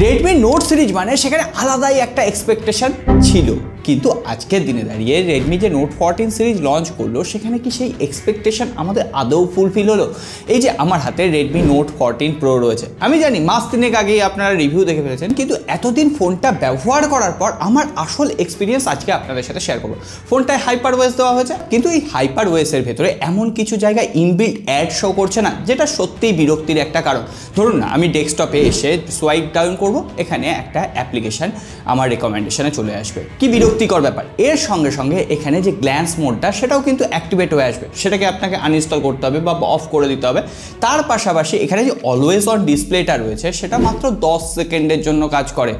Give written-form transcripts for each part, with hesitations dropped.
Redmi note series মানে সেখানে আলাদাই একটা এক্সপেকটেশন ছিল, কিন্তু আজকের দিনে দাঁড়িয়ে রেডমি যে নোট 14 সিরিজ লঞ্চ করলো সেখানে কি সেই এক্সপেকটেশন আমাদের আদৌ ফুলফিল হলো? এই যে আমার হাতে রেডমি নোট 14 প্রো রয়েছে, আমি জানি মাস তিনেক আগেই আপনারা রিভিউ দেখে ফেলেছেন, কিন্তু এতদিন ফোনটা ব্যবহার করার পর আমার আসল এক্সপিরিয়েন্স আজকে আপনাদের সাথে শেয়ার করবো। ফোনটায় হাইপার ওয়েস দেওয়া হয়েছে, কিন্তু এই হাইপার ওয়েসের ভেতরে এমন কিছু জায়গায় ইনবিল্ট অ্যাড শো করছে না, যেটা সত্যিই বিরক্তির একটা কারণ। ধরুন না, আমি ডেস্কটপে এসে সোয়াইপ ডাউন করব, এখানে একটা অ্যাপ্লিকেশন আমার রেকমেন্ডেশনে চলে আসবে, কি বিরক্তিকর ব্যাপার। এর সঙ্গে সঙ্গে এখানে যে গ্ল্যান্স মোডটা সেটাও কিন্তু অ্যাক্টিভেট হয়ে আসবে, সেটাকে আপনাকে আনইনস্টল করতে হবে বা অফ করে দিতে হবে। তার পাশাপাশি এখানে যে অলওয়েজ অন ডিসপ্লেটা রয়েছে সেটা মাত্র 10 সেকেন্ডের জন্য কাজ করে।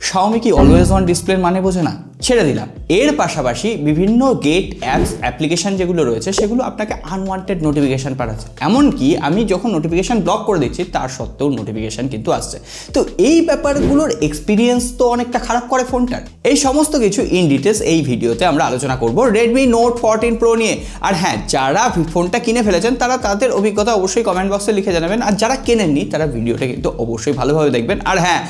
Xiaomi কি অলওয়েজ অন ডিসপ্লের মানে বোঝে না? ছেড়ে দিলাম। এর পাশাপাশি বিভিন্ন গেট অ্যাপস অ্যাপ্লিকেশন যেগুলো রয়েছে সেগুলো আপনাকে আনওয়ান্টেড নোটিফিকেশান পাঠাচ্ছে, এমনকি আমি যখন নোটিফিকেশান ব্লক করে দিচ্ছি তার সত্ত্বেও নোটিফিকেশান কিন্তু আসছে। তো এই ব্যাপারগুলোর এক্সপিরিয়েন্স তো অনেকটা খারাপ করে ফোনটার। এই সমস্ত কিছু ইন ডিটেলস এই ভিডিওতে আমরা আলোচনা করব রেডমি নোট 14 প্রো নিয়ে। আর হ্যাঁ, যারা ফোনটা কিনে ফেলেছেন তারা তাদের অভিজ্ঞতা অবশ্যই কমেন্ট বক্সে লিখে জানাবেন, আর যারা কেনেননি তারা ভিডিওটা কিন্তু অবশ্যই ভালোভাবে দেখবেন। আর হ্যাঁ,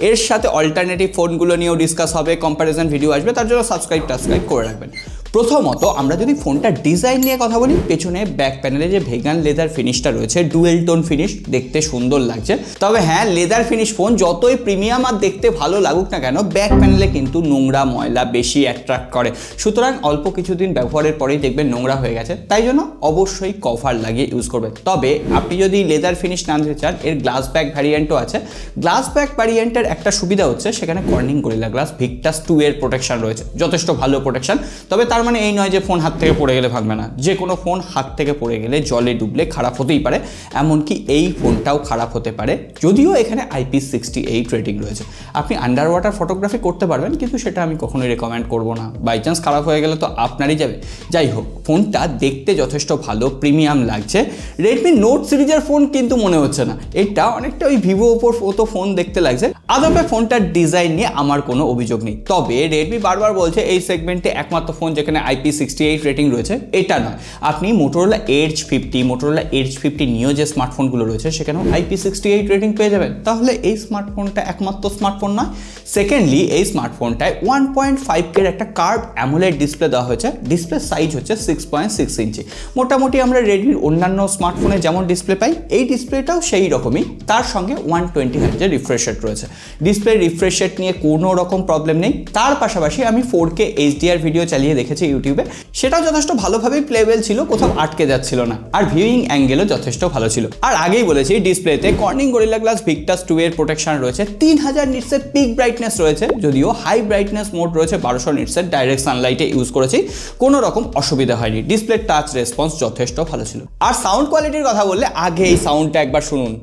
এর সাথে অল্টারনেটিভ ফোনগুলো নিয়েও ডিসকাস হবে, কম্প্যারিজন ভিডিও আসবে, তার জন্য সাবস্ক্রাইব করে রাখবেন। প্রথমত আমরা যদি ফোনটা ডিজাইন নিয়ে কথা বলি, পেছনে ব্যাক প্যানেলে যে ভেগান লেদার ফিনিশটা রয়েছে, ডুয়েল টোন ফিনিশ, দেখতে সুন্দর লাগছে। তবে হ্যাঁ, লেদার ফিনিশ ফোন যতই প্রিমিয়াম আর দেখতে ভালো লাগুক না কেন, ব্যাক প্যানেলে কিন্তু নোংরা ময়লা বেশি অ্যাট্রাক্ট করে, সুতরাং অল্প কিছুদিন ব্যবহারের পরেই দেখবেন নোংরা হয়ে গেছে, তাই জন্য অবশ্যই কভার লাগিয়ে ইউজ করবেন। তবে আপনি যদি লেদার ফিনিশ না নিতে চান, এর গ্লাস ব্যাক ভ্যারিয়েন্টও আছে। গ্লাস ব্যাক ভ্যারিয়েন্টের একটা সুবিধা হচ্ছে সেখানে কর্নিং গরিলা গ্লাস ভিক্টাস 2 এর প্রোটেকশন রয়েছে, যথেষ্ট ভালো প্রোটেকশন। তবে তার মানে এই নয় যে ফোন হাত থেকে পড়ে গেলে ভাঙবে না, যে কোনো ফোন হাত থেকে পড়ে গেলে জলে ডুবলে খারাপ হতেই পারে, এমনকি এই ফোনটাও খারাপ হতে পারে, যদিও এখানে IP68 রেটিং রয়েছে। আপনি আন্ডার ওয়াটার ফটোগ্রাফি করতে পারবেন, কিন্তু সেটা আমি কখনোই রেকমেন্ড করবো না, বাই চান্স খারাপ হয়ে গেলে তো আপনারই যাবে। যাই হোক, ফোনটা দেখতে যথেষ্ট ভালো প্রিমিয়াম লাগছে। রেডমি নোট সিরিজের ফোন কিন্তু মনে হচ্ছে না, এটা অনেকটা ওই ভিভো ওপোর মতো ফোন দেখতে লাগছে। আদপে ফোনটার ডিজাইন নিয়ে আমার কোনো অভিযোগ নেই, তবে রেডমি বারবার বলছে এই সেগমেন্টে একমাত্র ফোন যেখানে IP68 রেটিং রয়েছে, এটা নয়। আপনি মোটোরোলা এজ 50, মোটোরোলা এজ 50 নিও যে স্মার্টফোনগুলো রয়েছে সেখানেও IP68 রেটিং পেয়ে যাবেন, তাহলে এই স্মার্টফোনটা একমাত্র স্মার্টফোন নয়। সেকেন্ডলি, এই স্মার্টফোনটায় 1.5K একটা কার্ভ অ্যামোলেড ডিসপ্লে দেওয়া হয়েছে, ডিসপ্লে সাইজ হচ্ছে 6.6 ইঞ্চি। মোটামুটি আমরা রেডমির অন্যান্য স্মার্টফোনে যেমন ডিসপ্লে পাই, এই ডিসপ্লেটাও সেই রকমই। তার সঙ্গে 120 হার্টজের রিফ্রেশ রেট রয়েছে, ডিসপ্লে রিফ্রেশ রেট নিয়ে কোনো রকম প্রবলেম নেই। তার পাশাপাশি আমি 4K HDR ভিডিও চালিয়ে দেখেছি ইউটিউবে, সেটাও যথেষ্ট ভালোভাবেই প্লেবেল ছিল, কোথাও আটকে যাচ্ছিল না, আর ভিউইং অ্যাঙ্গেলও যথেষ্ট ভালো ছিল। আর আগেই বলেছি, ডিসপ্লেতে কর্নিং গরিলা গ্লাস ভিক্টাস 2 এর প্রোটেকশন রয়েছে, 3000 নিটসের পিক ব্রাইটনেস রয়েছে, যদিও হাই ব্রাইটনেস মোড রয়েছে 1200 নিটসের, ডাইরেক্ট সানলাইটে ইউজ করেছি, কোনো রকম অসুবিধা হয়নি। ডিসপ্লে টাচ রেসপন্স যথেষ্ট ভালো ছিল। আর সাউন্ড কোয়ালিটির কথা বললে আগে এই সাউন্ডটা একবার শুনুন।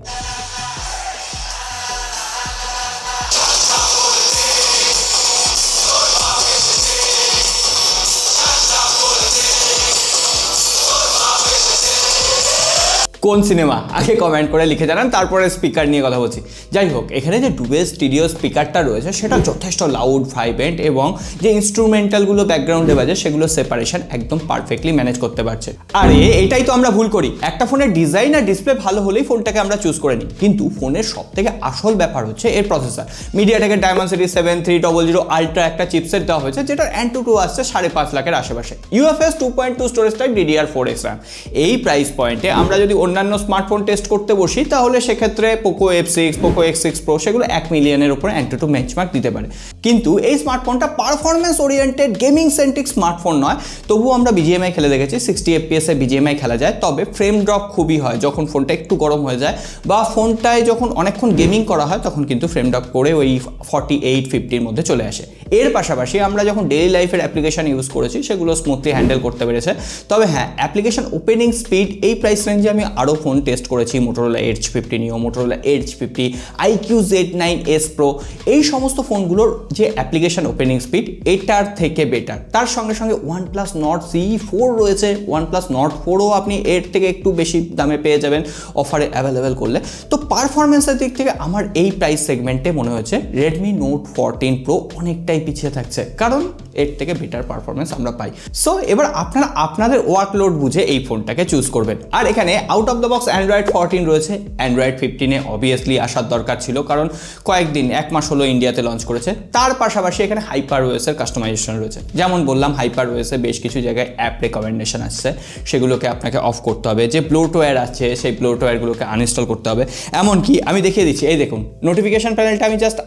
কোন সিনেমা আগে কমেন্ট করে লিখে জানান, তারপরে স্পিকার নিয়ে কথা বলছি। যাই হোক, এখানে যে ডুয়েল স্টিরিও স্পিকারটা রয়েছে সেটা যথেষ্ট লাউড, ভাইব্রেন্ট, এবং যে ইনস্ট্রুমেন্টালগুলো ব্যাকগ্রাউন্ডে বাজে সেগুলো সেপারেশন একদম পারফেক্টলি ম্যানেজ করতে পারছে। আর এটাই তো আমরা ভুল করি, একটা ফোনের ডিজাইন আর ডিসপ্লে ভালো হলেই ফোনটাকে আমরা চুজ করে নিই, কিন্তু ফোনের সব থেকে আসল ব্যাপার হচ্ছে এর প্রসেসর। মিডিয়াটেকের ডায়মন্ডসিটি 7300 আলট্রা একটা চিপসেট দেওয়া হয়েছে, যেটার Antutu আসছে 5.5 লাখের আশেপাশে, UFS 2.2 storage type, DDR4X RAM। এই প্রাইস পয়েন্টে আমরা যদি অন্যান্য স্মার্টফোন টেস্ট করতে বসি, তাহলে সেক্ষেত্রে Poco F6, Poco X6 Pro সেগুলো 1 মিলিয়নের উপরে Antutu বেঞ্চমার্ক দিতে পারে। কিন্তু এই স্মার্টফোনটা performance oriented gaming centric smartphone নয়, তবুও আমরা BGMI খেলে দেখেছি, 60 FPS এ BGMI খেলা যায়, তবে ফ্রেম ড্রপ খুবই হয় যখন ফোনটা একটু গরম হয়ে যায়, বা ফোনটায় যখন অনেকক্ষণ গেমিং করা হয় তখন কিন্তু ফ্রেম ড্রপ করে ওই 48-50 মধ্যে চলে আসে। এর পাশাপাশি আমরা যখন ডেইলি লাইফের অ্যাপ্লিকেশন ইউজ করেছি সেগুলো স্মুথলি হ্যান্ডেল করতে পেরেছে। তবে হ্যাঁ, অ্যাপ্লিকেশন ওপেনিং স্পিড এই প্রাইস রেঞ্জে আমি আরও ফোন টেস্ট করেছি, মোটোরোলা এজ 50 নিও, Motorola age 50, IQ Z9s Pro, এই সমস্ত ফোনগুলোর যে অ্যাপ্লিকেশন ওপেনিং স্পিড এটার থেকে বেটার। তার সঙ্গে সঙ্গে OnePlus Nord CE4 রয়েছে, OnePlus Nord 4ও আপনি এর থেকে একটু বেশি দামে পেয়ে যাবেন অফারে অ্যাভেলেবেল করলে। তো পারফরমেন্সের দিক থেকে আমার এই প্রাইস সেগমেন্টে মনে হচ্ছে রেডমি নোট 14 Pro অনেকটাই অনেকটাই পিছিয়ে থাকছে, কারণ এর থেকে বেটার পারফরমেন্স আমরা পাই। সো এবার আপনারা আপনাদের ওয়ার্কলোড বুঝে এই ফোনটাকে চুজ করবেন। আর এখানে out of the box Android 14 রয়েছে। অ্যান্ড্রয়েড 15-এ অবভিয়াসলি আসার দরকার ছিল, কারণ কয়েকদিন 1 মাস হলো ইন্ডিয়াতে লঞ্চ করেছে। তার পাশাপাশি এখানে হাইপার ওএসের কাস্টমাইজেশন রয়েছে। যেমন বললাম, হাইপার ওএসে বেশ কিছু জায়গায় অ্যাপ রেকমেন্ডেশন আসছে, সেগুলোকে আপনাকে অফ করতে হবে। যে ব্লোটওয়্যার আছে সেই ব্লোটওয়্যারগুলোকে আনইনস্টল করতে হবে। এমনকি আমি দেখিয়ে দিচ্ছি, এই দেখুন নোটিফিকেশন প্যানেলটা আমি জাস্ট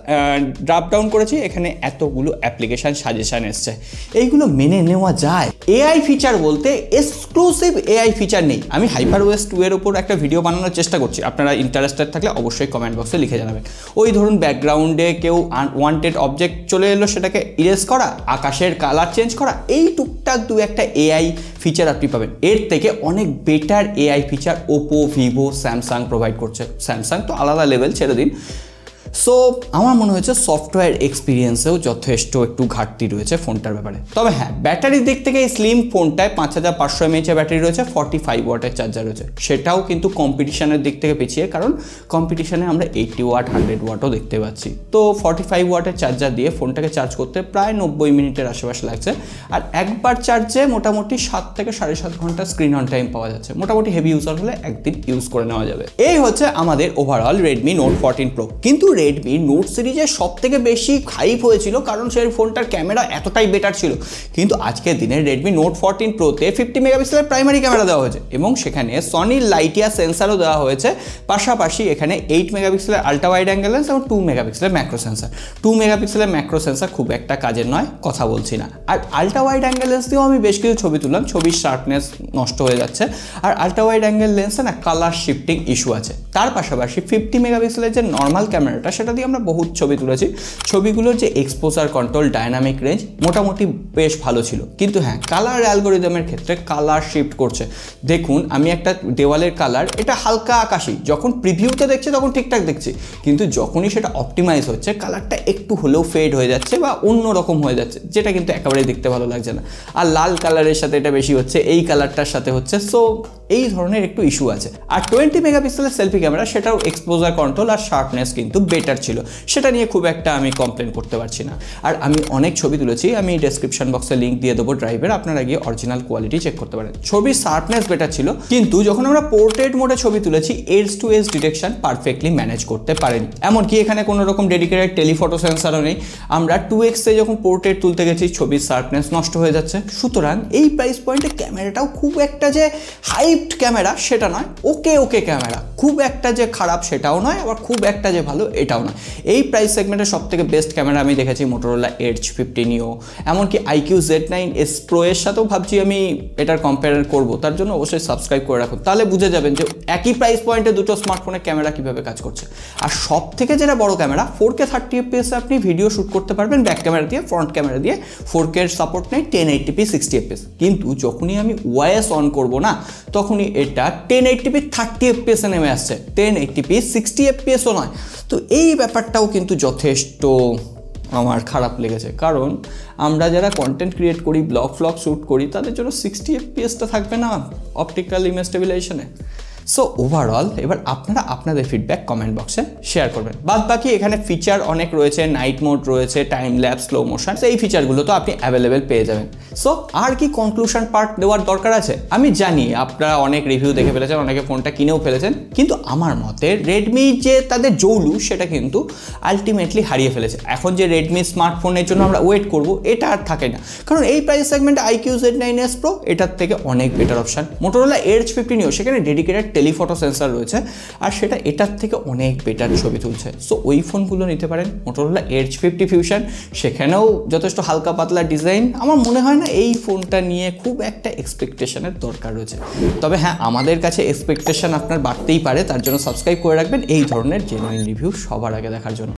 ড্রপ ডাউন করেছি, এখানে এতগুলো অ্যাপ্লিকেশন সাজেশন এসছে। এইগুলো মেনে নেওয়া যায়। এআই ফিচার বলতে এক্সক্লুসিভ এআই ফিচার নেই। আমি হাইপার ওএস 2 এর উপর একটা ভিডিও বানানোর চেষ্টা করছি, আপনারা ইন্টারেস্টেড থাকলে অবশ্যই কমেন্ট বক্সে লিখে জানাবেন। ওই ধরুন ব্যাকগ্রাউন্ডে কেউ আনওয়ান্টেড অবজেক্ট চলে এলো, সেটাকে ইরেজ করা, আকাশের কালার চেঞ্জ করা, এই টুকটাক দু একটা এআই ফিচার আপনি পাবেন। এর থেকে অনেক better AI feature Oppo, Vivo, Samsung provide করছে। স্যামসাং তো আলাদা লেভেল, ছেড়ে দিন। সো আমার মনে হয়েছে সফটওয়্যার এক্সপিরিয়েন্সেও যথেষ্ট একটু ঘাটতি রয়েছে ফোনটার ব্যাপারে। তবে হ্যাঁ, ব্যাটারির দিক থেকে এই স্লিম ফোনটায় 5500 mAh ব্যাটারি রয়েছে, 45 ওয়াটের চার্জার রয়েছে। সেটাও কিন্তু কম্পিটিশনের দিক থেকে পিছিয়ে, কারণ কম্পিটিশনে আমরা 80 ওয়াট 100 ওয়াটও দেখতে পাচ্ছি। তো 45 ওয়াটের চার্জার দিয়ে ফোনটাকে চার্জ করতে প্রায় 90 মিনিটের আশেপাশে লাগছে। আর একবার চার্জে মোটামুটি 7 থেকে 7.5 ঘন্টা স্ক্রিন অন টাইম পাওয়া যাচ্ছে। মোটামুটি হেভি ইউজার হলে একদিন ইউজ করে নেওয়া যাবে। এই হচ্ছে আমাদের ওভারঅল রেডমি নোট 14 প্রো। কিন্তু রেডমি নোট সিরিজের সব থেকে বেশি হাইপ হয়েছিল, কারণ সেই ফোনটার ক্যামেরা এতটাই বেটার ছিল। কিন্তু আজকের দিনে রেডমি নোট 14 প্রোতে 50 মেগাপিক্সেলের প্রাইমারি ক্যামেরা দেওয়া হয়েছে, এবং সেখানে সনি লাইটিয়া সেন্সারও দেওয়া হয়েছে। পাশাপাশি এখানে 8 মেগাপিক্সেলের আল্ট্রা ওয়াইড অ্যাঙ্গেল লেন্স এবং 2 মেগাপিক্সেলের ম্যাক্রো সেন্সার। 2 মেগাপিক্সেলের ম্যাক্রো সেন্সার খুব একটা কাজের নয়, কথা বলছি না। আর আল্ট্রা ওয়াইড অ্যাঙ্গেল লেন্স দিয়েও আমি বেশ কিছু ছবি তুললাম, ছবির শার্পনেস নষ্ট হয়ে যাচ্ছে। আর আল্ট্রা ওয়াইড অ্যাঙ্গেল লেন্সে না কালার শিফটিং ইস্যু আছে। তার পাশাপাশি 50 মেগাপিক্সেলের যে নর্মাল ক্যামেরাটা, সেটা দিয়ে আমরা বহুত ছবি তুলেছি। ছবিগুলোর যে এক্সপোজার কন্ট্রোল, ডায়নামিক রেঞ্জ মোটামুটি বেশ ভালো ছিল। কিন্তু হ্যাঁ, কালার অ্যালগোরিদমের ক্ষেত্রে কালার শিফট করছে। দেখুন, আমি একটা দেওয়ালের কালার, এটা হালকা আকাশি, যখন প্রিভিউতে দেখছি তখন ঠিকঠাক দেখছি, কিন্তু যখনই সেটা অপটিমাইজ হচ্ছে কালারটা একটু হলেও ফেড হয়ে যাচ্ছে বা অন্য রকম হয়ে যাচ্ছে, যেটা কিন্তু একেবারেই দেখতে ভালো লাগছে না। আর লাল কালারের সাথে এটা বেশি হচ্ছে, এই কালারটার সাথে হচ্ছে। সো এই ধরনের একটু ইস্যু আছে। আর 20 মেগাপিক্সেলের সেলফি ক্যামেরা, সেটাও এক্সপোজার কন্ট্রোল আর শার্পনেস কিন্তু বেটার ছিল। সেটা নিয়ে খুব একটা আমি কমপ্লেন করতে পারছি না। আর আমি অনেক ছবি তুলেছি, আমি ডেসক্রিপশন বক্সে লিঙ্ক দিয়ে দেবো ড্রাইভের, আপনারা গিয়ে অরিজিনাল কোয়ালিটি চেক করতে পারেন। ছবির শার্পনেস বেটার ছিল, কিন্তু যখন আমরা পোর্ট্রেট মোডে ছবি তুলেছি, edge to edge detection perfectly manage করতে পারেনি। এমনকি এখানে কোনো রকম ডেডিকেটেড টেলিফটো সেন্সারও নেই। আমরা 2x-এ যখন পোর্ট্রেট তুলতে গেছি, ছবির শার্পনেস নষ্ট হয়ে যাচ্ছে। সুতরাং এই প্রাইস পয়েন্টে ক্যামেরাটাও খুব একটা যে হাইপড ক্যামেরা সেটা নয়, ওকে ওকে ক্যামেরা, খুব একটা যে খারাপ সেটাও নয়, আবার খুব একটা যে ভালো এটাও নয়। এই প্রাইস সেগমেন্টের সব থেকে বেস্ট ক্যামেরা আমি দেখেছি মোটোরোলা এডজ 50 নিও, এমনকি IQ Z9s Pro এর সাথেও ভাবছি আমি এটার কম্পেয়ার করব। তার জন্য অবশ্যই সাবস্ক্রাইব করে রাখুন, তাহলে বুঝে যাবেন যে একই প্রাইস পয়েন্টে দুটো স্মার্টফোনের ক্যামেরা কিভাবে কাজ করছে। আর সব থেকে যেটা বড় ক্যামেরা, 4K 30 fps আপনি ভিডিও শ্যুট করতে পারবেন ব্যাক ক্যামেরা দিয়ে, ফ্রন্ট ক্যামেরা দিয়ে। 4K এর সাপোর্ট নেই, 1080p 60 fps। কিন্তু যখনই আমি OIS অন করব না, তখনই এটা 1080p 30 fps এ নেমে আসছে, 1080p 60 fps ও নয়। তো এই ব্যাপারটাও কিন্তু যথেষ্ট আমার খারাপ লেগেছে, কারণ আমরা যারা কন্টেন্ট ক্রিয়েট করি, ব্লগ শ্যুট করি, তাদের জন্য 60 fps-টা থাকবে না অপটিক্যাল ইমেজ স্টেবিলাইজেশনে। সো ওভারঅল এবার আপনারা আপনাদের ফিডব্যাক কমেন্ট বক্সে শেয়ার করবেন। বাদ বাকি এখানে ফিচার অনেক রয়েছে, নাইট মোড রয়েছে, টাইম ল্যাপস, স্লো মোশন, এই ফিচারগুলো তো আপনি অ্যাভেলেবেল পেয়ে যাবেন। সো আর কি কনক্লুশন পার্ট দেওয়ার দরকার আছে? আমি জানি আপনারা অনেক রিভিউ দেখে ফেলেছেন, অনেকে ফোনটা কিনেও ফেলেছেন, কিন্তু আমার মতে রেডমি যে তাদের জৌলু, সেটা কিন্তু আলটিমেটলি হারিয়ে ফেলেছে। এখন যে রেডমি স্মার্টফোনের জন্য আমরা ওয়েট করব, এটা আর থাকে না, কারণ এই প্রাইস সেগমেন্টে IQ Z9s Pro এটার থেকে অনেক বেটার অপশান। মোটোরোলা এডজ 50 নিও, সেখানে ডেডিকেটেড টেলিফটো সেন্সার রয়েছে, আর সেটা এটার থেকে অনেক বেটার ছবি তুলছে। সো ওই ফোনগুলো নিতে পারেন। মোটোরোলা এডজ 50 ফিউশন, সেখানেও যথেষ্ট হালকা পাতলা ডিজাইন। আমার মনে হয় না এই ফোনটা নিয়ে খুব একটা এক্সপেকটেশনের দরকার রয়েছে। তবে হ্যাঁ, আমাদের কাছে এক্সপেকটেশন আপনার বাড়তেই পারে, তার জন্য সাবস্ক্রাইব করে রাখবেন এই ধরনের জেনুইন রিভিউ সবার আগে দেখার জন্য।